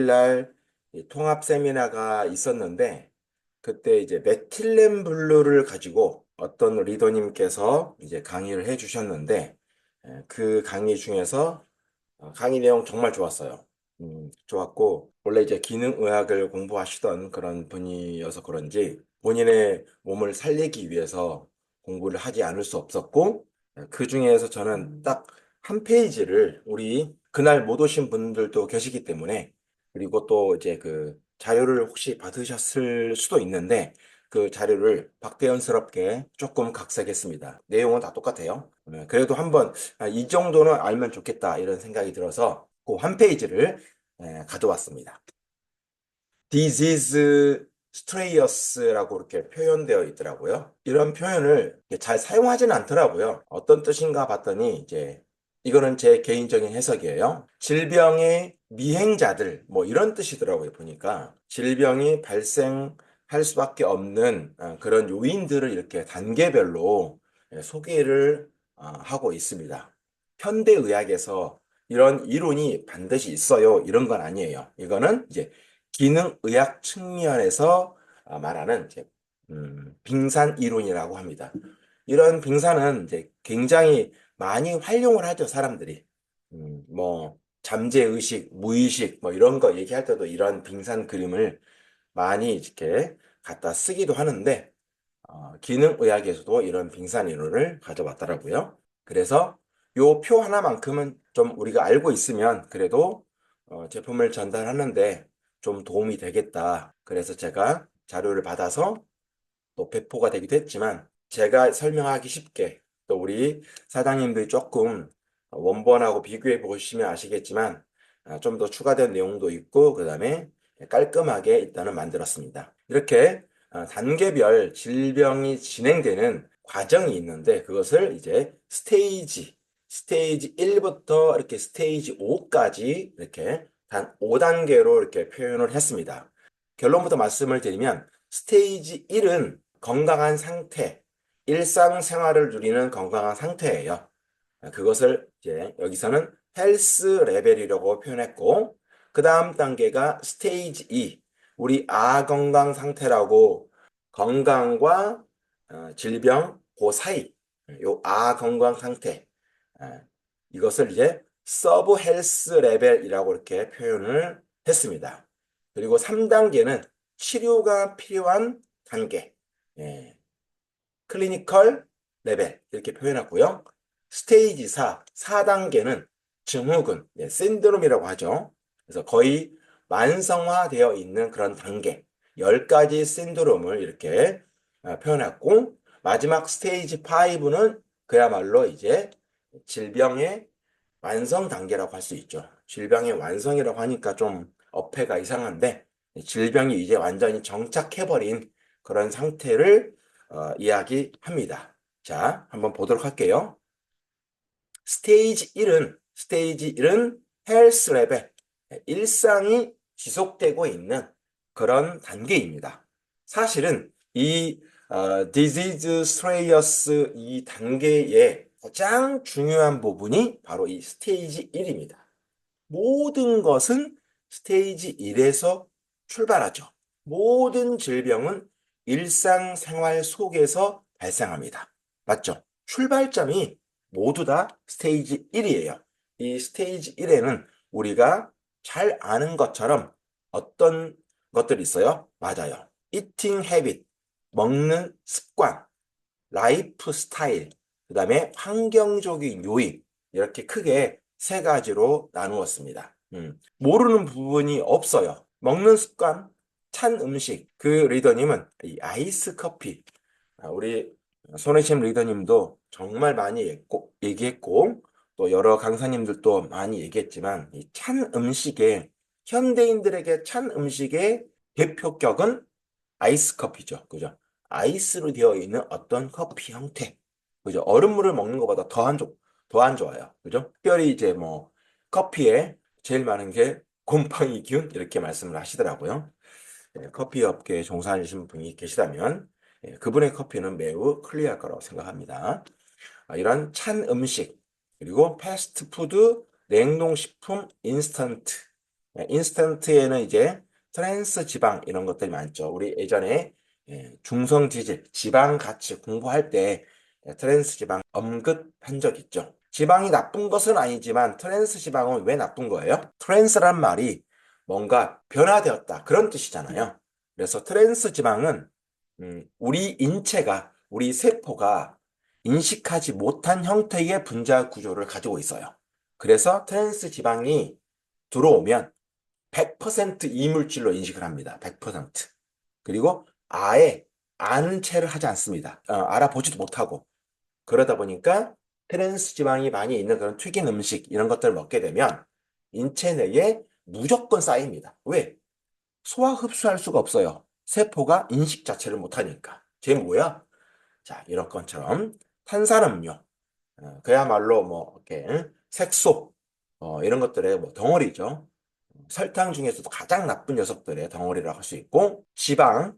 날 통합 세미나가 있었는데 그때 이제 메틸렌 블루를 가지고 어떤 리더님께서 이제 강의를 해 주셨는데 그 강의 중에서 강의 내용 정말 좋았어요. 좋았고 원래 이제 기능의학을 공부하시던 그런 분이어서 그런지 본인의 몸을 살리기 위해서 공부를 하지 않을 수 없었고 그 중에서 저는 딱 한 페이지를 우리 그날 못 오신 분들도 계시기 때문에 그리고 또 이제 그 자료를 혹시 받으셨을 수도 있는데 그 자료를 박대연스럽게 조금 각색했습니다. 내용은 다 똑같아요. 그래도 한번 이 정도는 알면 좋겠다 이런 생각이 들어서 그 한 페이지를 가져왔습니다. Disease Strayus라고 이렇게 표현되어 있더라고요. 이런 표현을 잘 사용하지는 않더라고요. 어떤 뜻인가 봤더니 이제 이거는 제 개인적인 해석이에요. 질병의 미행자들 뭐 이런 뜻이더라고요. 보니까 질병이 발생할 수밖에 없는 그런 요인들을 이렇게 단계별로 소개를 하고 있습니다. 현대의학에서 이런 이론이 반드시 있어요. 이런 건 아니에요. 이거는 이제 기능의학 측면에서 말하는 이제 빙산 이론이라고 합니다. 이런 빙산은 이제 굉장히 많이 활용을 하죠, 사람들이. 뭐 잠재의식, 무의식 뭐 이런 거 얘기할 때도 이런 빙산 그림을 많이 이렇게 갖다 쓰기도 하는데 기능의학에서도 이런 빙산 이론을 가져왔더라고요. 그래서 요 표 하나만큼은 좀 우리가 알고 있으면 그래도 제품을 전달하는데 좀 도움이 되겠다. 그래서 제가 자료를 받아서 또 배포가 되기도 했지만 제가 설명하기 쉽게 또 우리 사장님들이 조금 원본하고 비교해 보시면 아시겠지만 좀 더 추가된 내용도 있고 그다음에 깔끔하게 일단은 만들었습니다. 이렇게 단계별 질병이 진행되는 과정이 있는데 그것을 이제 스테이지 1부터 이렇게 스테이지 5까지 이렇게 단 5단계로 이렇게 표현을 했습니다. 결론부터 말씀을 드리면 스테이지 1은 건강한 상태, 일상생활을 누리는 건강한 상태예요. 그것을 이제 여기서는 헬스 레벨이라고 표현했고, 그 다음 단계가 스테이지 2, 우리 아건강 상태라고 건강과 질병 그 사이, 요 아건강 상태, 이것을 이제 서브 헬스 레벨이라고 이렇게 표현을 했습니다. 그리고 3단계는 치료가 필요한 단계, 예, 클리니컬 레벨 이렇게 표현했고요. 스테이지 4단계는 증후군, 신드롬이라고 하죠. 그래서 거의 완성화되어 있는 그런 단계, 10가지 신드롬을 이렇게 표현했고, 마지막 스테이지 5는 그야말로 이제 질병의 완성 단계라고 할 수 있죠. 질병의 완성이라고 하니까 좀 어폐가 이상한데, 질병이 이제 완전히 정착해버린 그런 상태를 이야기합니다. 자, 한번 보도록 할게요. 스테이지 1은 헬스 레벨, 일상이 지속되고 있는 그런 단계입니다. 사실은 이 디지즈 스트레이어스 이 단계의 가장 중요한 부분이 바로 이 스테이지 1입니다. 모든 것은 스테이지 1에서 출발하죠. 모든 질병은 일상생활 속에서 발생합니다. 맞죠? 출발점이 모두 다 스테이지 1이에요. 이 스테이지 1에는 우리가 잘 아는 것처럼 어떤 것들이 있어요? 맞아요. eating habit, 먹는 습관, 라이프 스타일, 그 다음에 환경적인 요인, 이렇게 크게 세 가지로 나누었습니다. 모르는 부분이 없어요. 먹는 습관, 찬 음식, 그 리더님은 이 아이스 커피, 우리 손혜심 리더님도 정말 많이 얘기했고, 또 여러 강사님들도 많이 얘기했지만, 이 찬 음식에, 현대인들에게 찬 음식의 대표격은 아이스 커피죠. 그죠? 아이스로 되어 있는 어떤 커피 형태. 그죠? 얼음물을 먹는 것보다 더 안 좋아요. 그죠? 특별히 이제 뭐, 커피에 제일 많은 게 곰팡이균, 이렇게 말씀을 하시더라고요. 커피 업계에 종사하시는 분이 계시다면, 그분의 커피는 매우 클리어할 거라고 생각합니다. 이런 찬 음식, 그리고 패스트푸드, 냉동식품, 인스턴트, 인스턴트에는 이제 트랜스 지방 이런 것들이 많죠. 우리 예전에 중성 지질, 지방 가치 공부할 때 트랜스 지방 언급한 적 있죠. 지방이 나쁜 것은 아니지만 트랜스 지방은 왜 나쁜 거예요? 트랜스란 말이 뭔가 변화되었다 그런 뜻이잖아요. 그래서 트랜스 지방은 우리 인체가 우리 세포가 인식하지 못한 형태의 분자 구조를 가지고 있어요. 그래서 트랜스 지방이 들어오면 100% 이물질로 인식을 합니다. 100%. 그리고 아예 아는 체를 하지 않습니다. 알아보지도 못하고. 그러다 보니까 트랜스 지방이 많이 있는 그런 튀긴 음식 이런 것들을 먹게 되면 인체 내에 무조건 쌓입니다. 왜? 소화 흡수할 수가 없어요. 세포가 인식 자체를 못하니까. 쟤 뭐야? 자, 이런 것처럼 탄산음료, 그야말로 뭐 이렇게 색소, 이런 것들의 뭐 덩어리죠. 설탕 중에서도 가장 나쁜 녀석들의 덩어리라고 할 수 있고, 지방,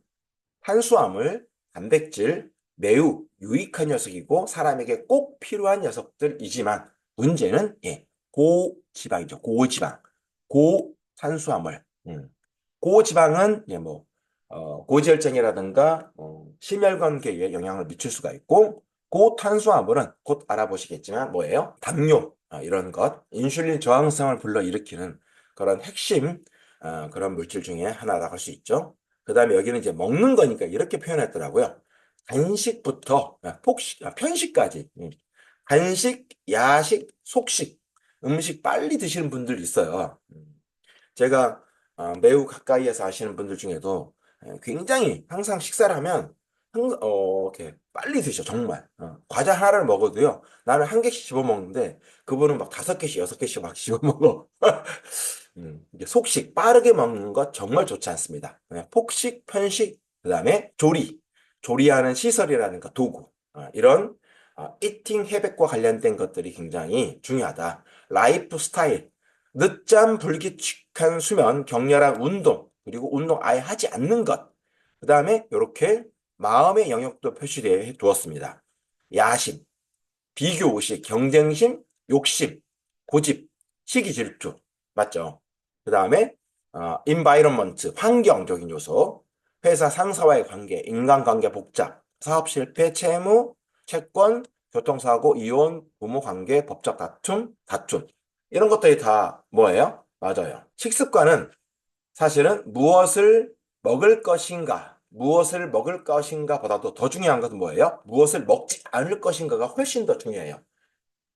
탄수화물, 단백질, 매우 유익한 녀석이고 사람에게 꼭 필요한 녀석들이지만 문제는 고지방이죠. 고지방, 고탄수화물. 고지방은 고지혈증이라든가 심혈관계에 영향을 미칠 수가 있고 고탄수화물은 곧 알아보시겠지만 뭐예요? 당뇨 이런 것, 인슐린 저항성을 불러일으키는 그런 핵심 그런 물질 중에 하나라고 할 수 있죠. 그 다음에 여기는 이제 먹는 거니까 이렇게 표현했더라고요. 간식부터 폭식, 편식까지. 간식, 야식, 속식, 음식 빨리 드시는 분들 있어요. 제가 매우 가까이에서 아시는 분들 중에도 굉장히 항상 식사를 하면 이렇게 빨리 드셔 정말. 과자 하나를 먹어도요. 나는 한 개씩 집어 먹는데 그분은 막 5개씩 6개씩 막 집어 먹어. 이게 속식 빠르게 먹는 것 정말 좋지 않습니다. 폭식, 편식, 그다음에 조리하는 시설이라든가 도구 이런 이팅 헤빗과 관련된 것들이 굉장히 중요하다. 라이프 스타일 늦잠, 불규칙한 수면, 격렬한 운동, 그리고 운동 아예 하지 않는 것. 그 다음에 이렇게 마음의 영역도 표시되어 두었습니다. 야심, 비교의식, 경쟁심, 욕심, 고집, 시기 질투. 맞죠? 그 다음에 environment, 환경적인 요소, 회사 상사와의 관계, 인간관계 복잡, 사업 실패, 채무, 채권, 교통사고, 이혼, 부모 관계, 법적 다툼. 이런 것들이 다 뭐예요? 맞아요. 식습관은 사실은 무엇을 먹을 것인가 보다도 더 중요한 것은 뭐예요? 무엇을 먹지 않을 것인가가 훨씬 더 중요해요.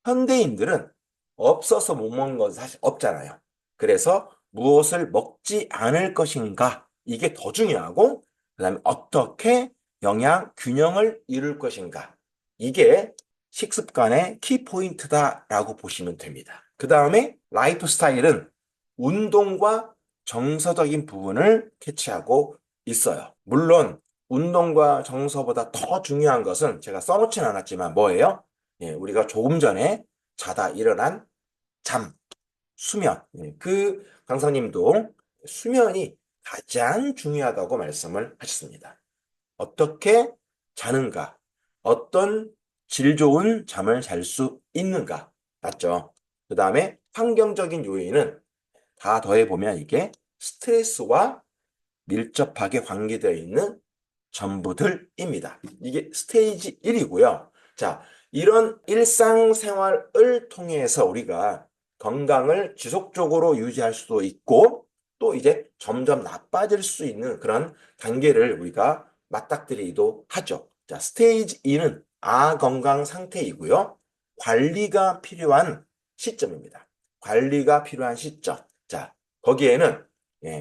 현대인들은 없어서 못 먹는 건 사실 없잖아요. 그래서 무엇을 먹지 않을 것인가 이게 더 중요하고 그다음에 어떻게 영양 균형을 이룰 것인가 이게 식습관의 키포인트다라고 보시면 됩니다. 그 다음에 라이프 스타일은 운동과 정서적인 부분을 캐치하고 있어요. 물론 운동과 정서보다 더 중요한 것은 제가 써놓지는 않았지만 뭐예요? 우리가 조금 전에 자다 일어난 잠, 수면. 그 강사님도 수면이 가장 중요하다고 말씀을 하셨습니다. 어떻게 자는가? 어떤 질 좋은 잠을 잘 수 있는가? 맞죠? 그 다음에 환경적인 요인은 다 더해보면 이게 스트레스와 밀접하게 관계되어 있는 전부들입니다. 이게 스테이지 1이고요. 자, 이런 일상생활을 통해서 우리가 건강을 지속적으로 유지할 수도 있고 또 이제 점점 나빠질 수 있는 그런 단계를 우리가 맞닥뜨리기도 하죠. 자, 스테이지 2는 아건강 상태이고요. 관리가 필요한 시점입니다. 관리가 필요한 시점. 자, 거기에는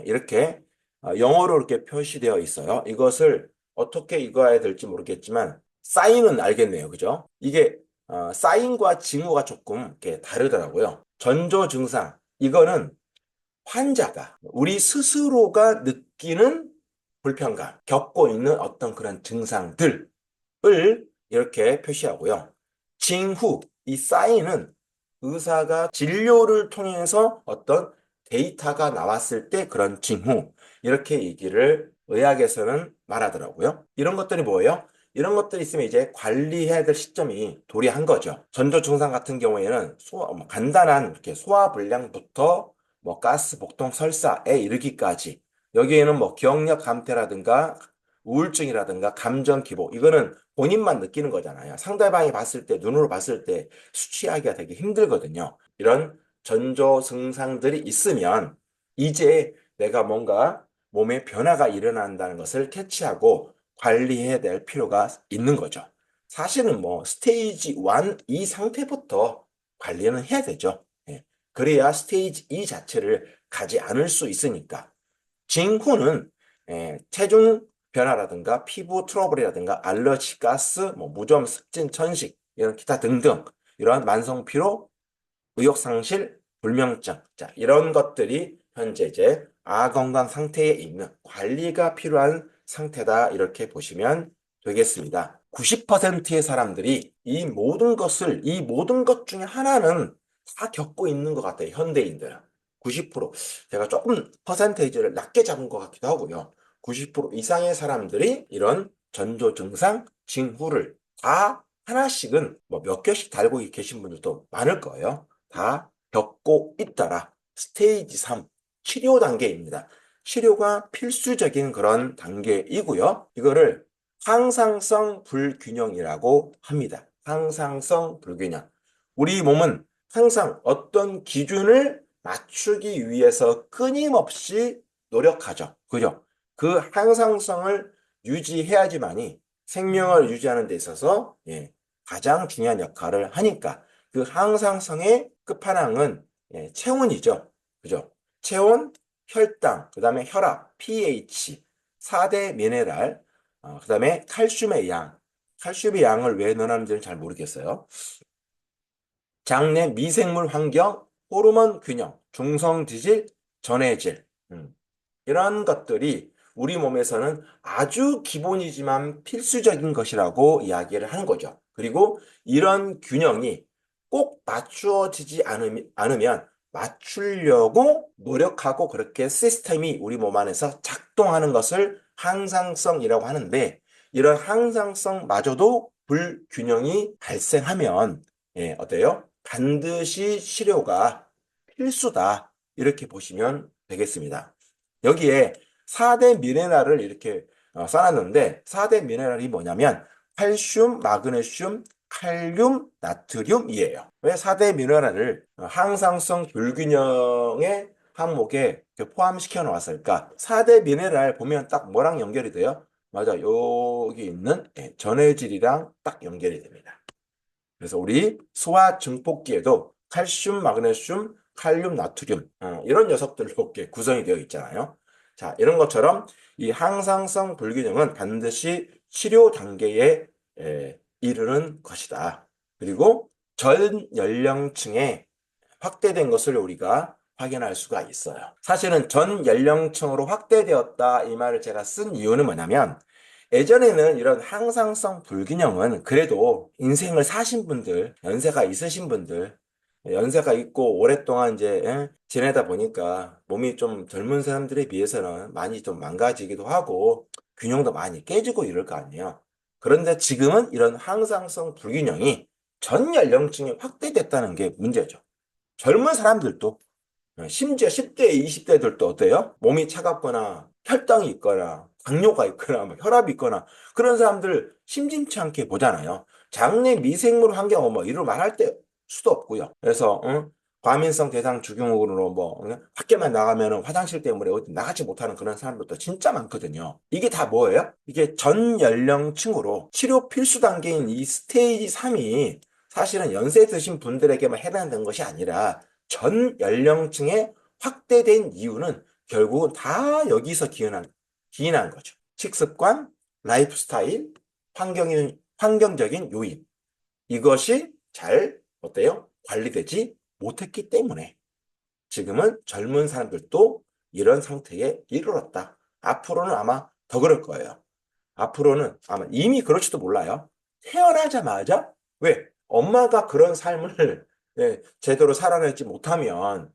이렇게 영어로 이렇게 표시되어 있어요. 이것을 어떻게 읽어야 될지 모르겠지만 사인은 알겠네요. 그죠? 이게 사인과 징후가 조금 이렇게 다르더라고요. 전조 증상 이거는 환자가 우리 스스로가 느끼는 불편감, 겪고 있는 어떤 그런 증상들을 이렇게 표시하고요. 징후, 이 사인은 의사가 진료를 통해서 어떤 데이터가 나왔을 때 그런 징후, 이렇게 얘기를 의학에서는 말하더라고요. 이런 것들이 뭐예요? 이런 것들이 있으면 이제 관리해야 될 시점이 도래한 거죠. 전조 증상 같은 경우에는 간단한 이렇게 소화불량부터 뭐 가스, 복통, 설사에 이르기까지 여기에는 뭐 기억력 감퇴라든가 우울증이라든가 감정 기복 이거는 본인만 느끼는 거잖아요. 상대방이 봤을 때 눈으로 봤을 때 수치하기가 되게 힘들거든요. 이런 전조 증상들이 있으면 이제 내가 뭔가 몸에 변화가 일어난다는 것을 캐치하고 관리해야 될 필요가 있는 거죠. 사실은 뭐 스테이지 1, 이 상태부터 관리는 해야 되죠. 예. 그래야 스테이지 2 자체를 가지 않을 수 있으니까. 징후는 체중 변화라든가 피부 트러블이라든가 알러지, 가스, 뭐 무좀, 습진, 천식 이런 기타 등등 이러한 만성 피로, 의욕상실, 불면증 자 이런 것들이 현재 이제 아건강 상태에 있는 관리가 필요한 상태다 이렇게 보시면 되겠습니다. 90%의 사람들이 이 모든 것 중에 하나는 다 겪고 있는 것 같아요. 현대인들은. 90% 제가 조금 퍼센테이지를 낮게 잡은 것 같기도 하고요. 90% 이상의 사람들이 이런 전조 증상, 징후를 다 하나씩은 뭐 몇 개씩 달고 계신 분들도 많을 거예요. 다 겪고 있더라. 스테이지 3 치료 단계입니다. 치료가 필수적인 그런 단계이고요. 이거를 항상성 불균형이라고 합니다. 항상성 불균형. 우리 몸은 항상 어떤 기준을 맞추기 위해서 끊임없이 노력하죠. 그죠? 그 항상성을 유지해야지만이 생명을 유지하는 데 있어서 가장 중요한 역할을 하니까 그 항상성의 끝판왕은 체온이죠. 그죠? 체온, 혈당, 그 다음에 혈압, pH, 4대 미네랄, 그 다음에 칼슘의 양. 칼슘의 양을 왜 넣어놨는지는 잘 모르겠어요. 장내 미생물 환경, 호르몬 균형, 중성 지질, 전해질. 이런 것들이 우리 몸에서는 아주 기본이지만 필수적인 것이라고 이야기를 하는 거죠. 그리고 이런 균형이 꼭 맞추어지지 않으면 맞추려고 노력하고 그렇게 시스템이 우리 몸 안에서 작동하는 것을 항상성이라고 하는데 이런 항상성마저도 불균형이 발생하면 어때요? 반드시 치료가 필수다. 이렇게 보시면 되겠습니다. 여기에 4대 미네랄을 이렇게 써놨는데 4대 미네랄이 뭐냐면 칼슘, 마그네슘, 칼륨, 나트륨이에요. 왜 4대 미네랄을 항상성 불균형의 항목에 이렇게 포함시켜 놓았을까? 4대 미네랄 보면 딱 뭐랑 연결이 돼요? 맞아, 여기 있는 전해질이랑 딱 연결이 됩니다. 그래서 우리 소화 증폭기에도 칼슘, 마그네슘, 칼륨, 나트륨 이런 녀석들로 이렇게 구성이 되어 있잖아요. 자, 이런 것처럼 이 항상성 불균형은 반드시 치료 단계에 이르는 것이다. 그리고 전 연령층에 확대된 것을 우리가 확인할 수가 있어요. 사실은 전 연령층으로 확대되었다 이 말을 제가 쓴 이유는 뭐냐면 예전에는 이런 항상성 불균형은 그래도 인생을 사신 분들, 연세가 있으신 분들, 연세가 있고 오랫동안 이제 지내다 보니까 몸이 좀 젊은 사람들에 비해서는 많이 좀 망가지기도 하고 균형도 많이 깨지고 이럴 거 아니에요. 그런데 지금은 이런 항상성 불균형이 전 연령층에 확대됐다는 게 문제죠. 젊은 사람들도 심지어 10대, 20대들도 어때요? 몸이 차갑거나 혈당이 있거나 당뇨가 있거나 뭐 혈압이 있거나 그런 사람들 심심치 않게 보잖아요. 장내 미생물 환경 뭐 이를 말할 때 수도 없고요. 그래서 과민성 대장 증후군으로 뭐 밖에만 나가면 화장실 때문에 어디 나가지 못하는 그런 사람들도 진짜 많거든요. 이게 다 뭐예요? 이게 전 연령층으로 치료 필수 단계인 이 스테이지 3이 사실은 연세 드신 분들에게만 해당되는 것이 아니라 전 연령층에 확대된 이유는 결국은 다 여기서 기인한 거죠. 식습관, 라이프 스타일, 환경적인 요인. 이것이 잘, 어때요? 관리되지 못했기 때문에 지금은 젊은 사람들도 이런 상태에 이르렀다. 앞으로는 아마 더 그럴 거예요. 앞으로는 아마 이미 그럴지도 몰라요. 태어나자마자 왜 엄마가 그런 삶을 제대로 살아내지 못하면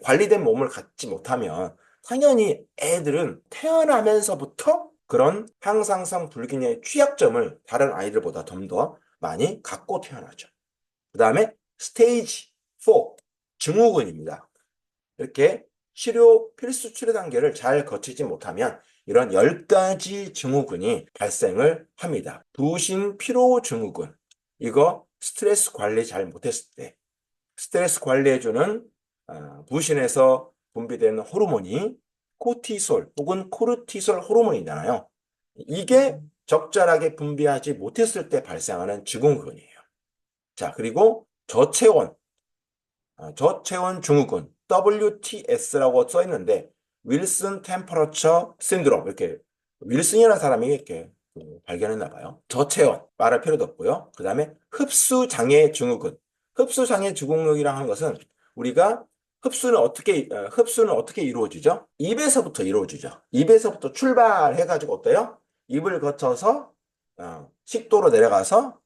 관리된 몸을 갖지 못하면 당연히 애들은 태어나면서부터 그런 항상성 불균형의 취약점을 다른 아이들보다 좀 더 많이 갖고 태어나죠. 그 다음에 스테이지 4 증후군입니다. 이렇게 치료, 필수 치료 단계를 잘 거치지 못하면 이런 10가지 증후군이 발생을 합니다. 부신 피로 증후군. 이거 스트레스 관리 잘 못했을 때 스트레스 관리해주는 부신에서 분비되는 호르몬이 코티솔 혹은 코르티솔 호르몬이잖아요. 이게 적절하게 분비하지 못했을 때 발생하는 증후군이에요. 자, 그리고 저체온 증후군, WTS라고 써 있는데, 윌슨 템퍼러처 신드롬, 이렇게, 윌슨이라는 사람이 이렇게 발견했나 봐요. 저체온, 말할 필요도 없고요. 그 다음에 흡수장애 증후군. 흡수장애 증후군이라고 하는 것은 우리가 흡수는 어떻게 이루어지죠? 입에서부터 이루어지죠. 입에서부터 출발해가지고 어때요? 입을 거쳐서, 식도로 내려가서,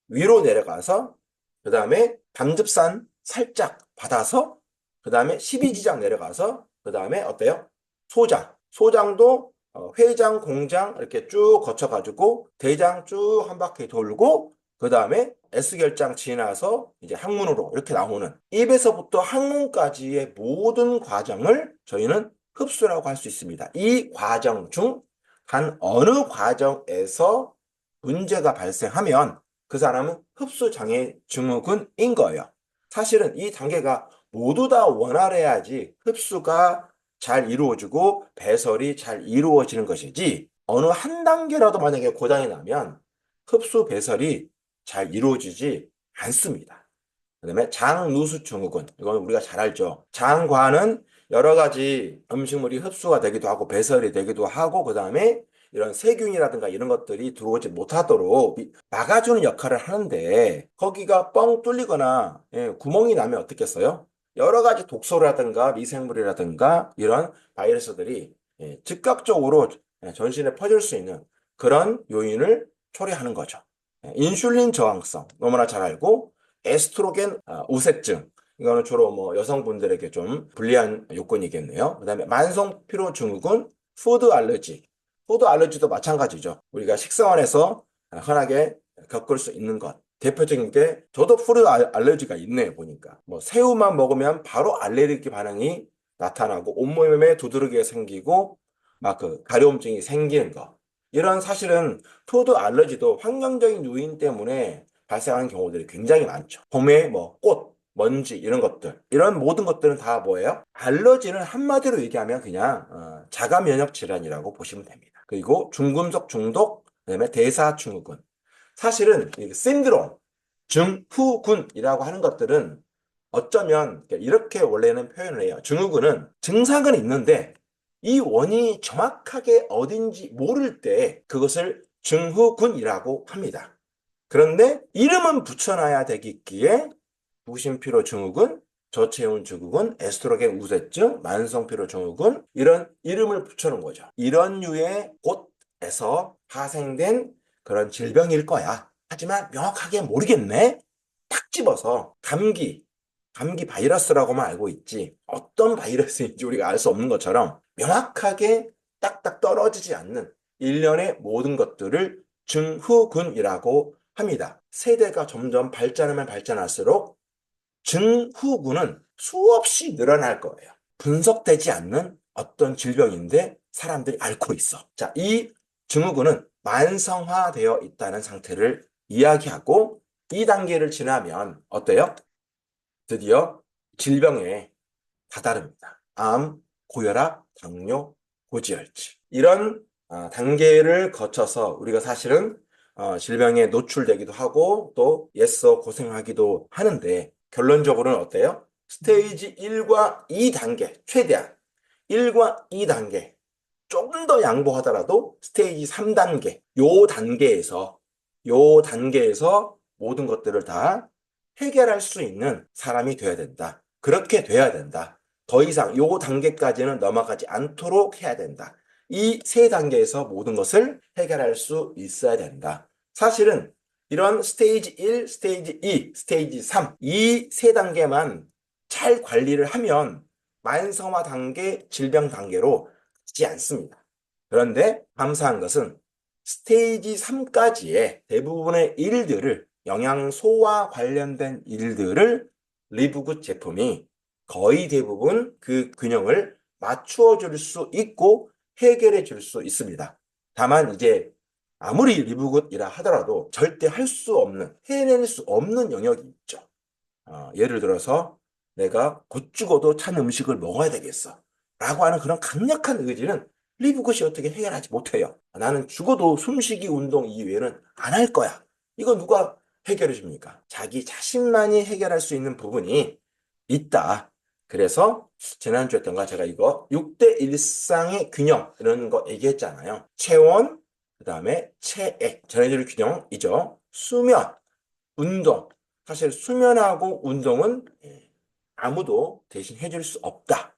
위로 내려가서, 그 다음에 담즙산 살짝 받아서, 그 다음에 십이지장 내려가서, 그 다음에 어때요? 소장도 회장, 공장 이렇게 쭉 거쳐가지고 대장 쭉 한 바퀴 돌고, 그 다음에 S결장 지나서 이제 항문으로 이렇게 나오는 입에서부터 항문까지의 모든 과정을 저희는 흡수라고 할 수 있습니다. 이 과정 중 단 어느 과정에서 문제가 발생하면 그 사람은 흡수장애 증후군인 거예요. 사실은 이 단계가 모두 다 원활해야지 흡수가 잘 이루어지고 배설이 잘 이루어지는 것이지, 어느 한 단계라도 만약에 고장이 나면 흡수 배설이 잘 이루어지지 않습니다. 그다음에 장누수 증후군. 이건 우리가 잘 알죠. 장과는 여러 가지 음식물이 흡수가 되기도 하고 배설이 되기도 하고, 그다음에 이런 세균이라든가 이런 것들이 들어오지 못하도록 막아주는 역할을 하는데, 거기가 뻥 뚫리거나 구멍이 나면 어떻겠어요? 여러 가지 독소라든가 미생물이라든가 이런 바이러스들이 즉각적으로 전신에 퍼질 수 있는 그런 요인을 초래하는 거죠. 인슐린 저항성 너무나 잘 알고, 에스트로겐 우색증, 이거는 주로 뭐 여성분들에게 좀 불리한 요건이겠네요. 그다음에 만성 피로 증후군, 푸드 알러지. 푸드 알러지도 마찬가지죠. 우리가 식생활에서 흔하게 겪을 수 있는 것. 대표적인 게, 저도 푸드 알러지가 있네요, 보니까. 뭐 새우만 먹으면 바로 알레르기 반응이 나타나고 온몸에 두드러기가 생기고 막 그 가려움증이 생기는 거. 이런, 사실은 푸드 알러지도 환경적인 요인 때문에 발생하는 경우들이 굉장히 많죠. 봄에 뭐 꽃, 먼지 이런 것들, 이런 모든 것들은 다 뭐예요? 알러지는 한마디로 얘기하면 그냥 자가 면역 질환이라고 보시면 됩니다. 그리고 중금속 중독, 그다음에 대사증후군. 사실은 이 신드롬, 증후군이라고 하는 것들은 어쩌면 이렇게 원래는 표현을 해요. 증후군은 증상은 있는데 이 원인이 정확하게 어딘지 모를 때 그것을 증후군이라고 합니다. 그런데 이름은 붙여놔야 되기에 부신피로 증후군, 저체온 증후군, 에스트로겐 우세증, 만성피로 증후군, 이런 이름을 붙여놓은 거죠. 이런 류의 곳에서 파생된 그런 질병일 거야. 하지만 명확하게 모르겠네. 탁 집어서 감기 바이러스라고만 알고 있지 어떤 바이러스인지 우리가 알 수 없는 것처럼 명확하게 딱딱 떨어지지 않는 일련의 모든 것들을 증후군이라고 합니다. 세대가 점점 발전하면 발전할수록 증후군은 수없이 늘어날 거예요. 분석되지 않는 어떤 질병인데 사람들이 앓고 있어. 자, 이 증후군은 만성화되어 있다는 상태를 이야기하고, 이 단계를 지나면 어때요? 드디어 질병에 다다릅니다. 암, 고혈압, 당뇨, 고지혈증. 이런 단계를 거쳐서 우리가 사실은 질병에 노출되기도 하고 또 애써 고생하기도 하는데, 결론적으로는 어때요? 스테이지 1과 2단계, 최대한 1과 2단계, 조금 더 양보하더라도 스테이지 3단계, 요 단계에서 모든 것들을 다 해결할 수 있는 사람이 되어야 된다. 그렇게 돼야 된다. 더 이상 요 단계까지는 넘어가지 않도록 해야 된다. 이 세 단계에서 모든 것을 해결할 수 있어야 된다. 사실은 이런 스테이지 1, 스테이지 2, 스테이지 3, 이 세 단계만 잘 관리를 하면 만성화 단계, 질병 단계로 가지 않습니다. 그런데 감사한 것은 스테이지 3까지의 대부분의 일들을, 영양소와 관련된 일들을 리브굿 제품이 거의 대부분 그 균형을 맞추어 줄 수 있고 해결해 줄 수 있습니다. 다만 이제 아무리 리브굿이라 하더라도 절대 할 수 없는, 해낼 수 없는 영역이 있죠. 예를 들어서 내가 곧 죽어도 찬 음식을 먹어야 되겠어. 라고 하는 그런 강력한 의지는 리브굿이 어떻게 해결하지 못해요. 나는 죽어도 숨쉬기 운동 이외에는 안 할 거야. 이거 누가 해결해 줍니까? 자기 자신만이 해결할 수 있는 부분이 있다. 그래서 지난주였던가 제가 이거 6대 일상의 균형 이런 거 얘기했잖아요. 체온, 그다음에 체액, 전해질 균형이죠. 수면, 운동. 사실 수면하고 운동은 아무도 대신 해줄 수 없다.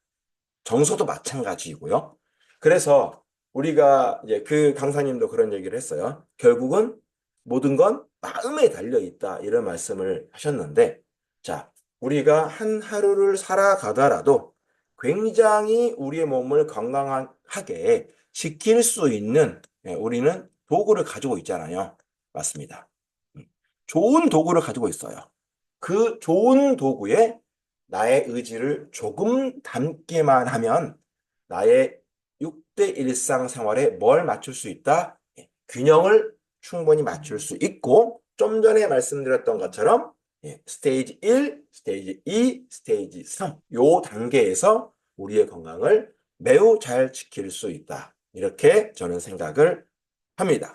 정서도 마찬가지이고요. 그래서 우리가 이제 그 강사님도 그런 얘기를 했어요. 결국은 모든 건 마음에 달려 있다. 이런 말씀을 하셨는데, 자, 우리가 한 하루를 살아가더라도 굉장히 우리의 몸을 건강하게 지킬 수 있는 우리는 도구를 가지고 있잖아요. 맞습니다. 좋은 도구를 가지고 있어요. 그 좋은 도구에 나의 의지를 조금 담기만 하면 나의 6대 일상생활에 뭘 맞출 수 있다? 균형을 충분히 맞출 수 있고 좀 전에 말씀드렸던 것처럼 스테이지 1, 스테이지 2, 스테이지 3 요 단계에서 우리의 건강을 매우 잘 지킬 수 있다. 이렇게 저는 생각을 합니다.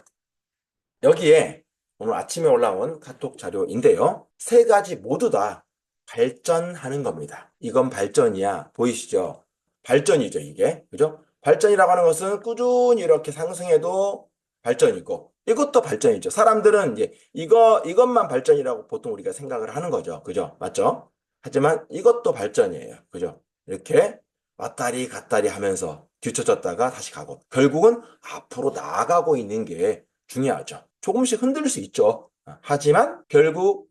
여기에 오늘 아침에 올라온 카톡 자료인데요. 세 가지 모두 다 발전하는 겁니다. 이건 발전이야. 보이시죠? 발전이죠, 이게. 그죠? 발전이라고 하는 것은 꾸준히 이렇게 상승해도 발전이고, 이것도 발전이죠. 사람들은 이제 이것만 발전이라고 보통 우리가 생각을 하는 거죠. 그죠? 맞죠? 하지만 이것도 발전이에요. 그죠? 이렇게 왔다리 갔다리 하면서 뒤처졌다가 다시 가고, 결국은 앞으로 나아가고 있는 게 중요하죠. 조금씩 흔들 수 있죠. 하지만 결국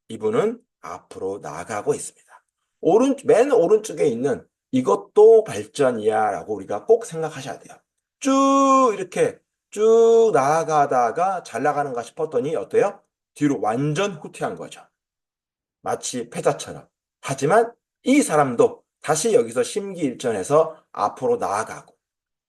이분은 앞으로 나아가고 있습니다. 맨 오른쪽에 있는 이것도 발전이야 라고 우리가 꼭 생각하셔야 돼요. 쭉 이렇게 쭉 나아가다가 잘 나가는가 싶었더니 어때요? 뒤로 완전 후퇴한 거죠. 마치 패자처럼. 하지만 이 사람도 다시 여기서 심기일전해서 앞으로 나아가고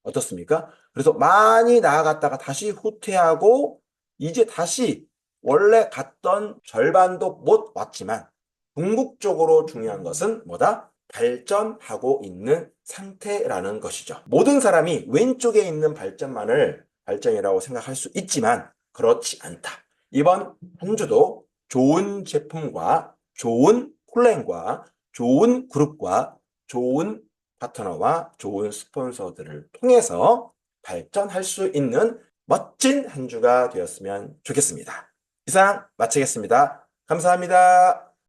어떻습니까? 그래서 많이 나아갔다가 다시 후퇴하고 이제 다시 원래 갔던 절반도 못 왔지만 궁극적으로 중요한 것은 뭐다? 발전하고 있는 상태라는 것이죠. 모든 사람이 왼쪽에 있는 발전만을 발전이라고 생각할 수 있지만 그렇지 않다. 이번 한 주도 좋은 제품과 좋은 플랜과 좋은 그룹과 좋은 파트너와 좋은 스폰서들을 통해서 발전할 수 있는 멋진 한 주가 되었으면 좋겠습니다. 이상 마치겠습니다. 감사합니다.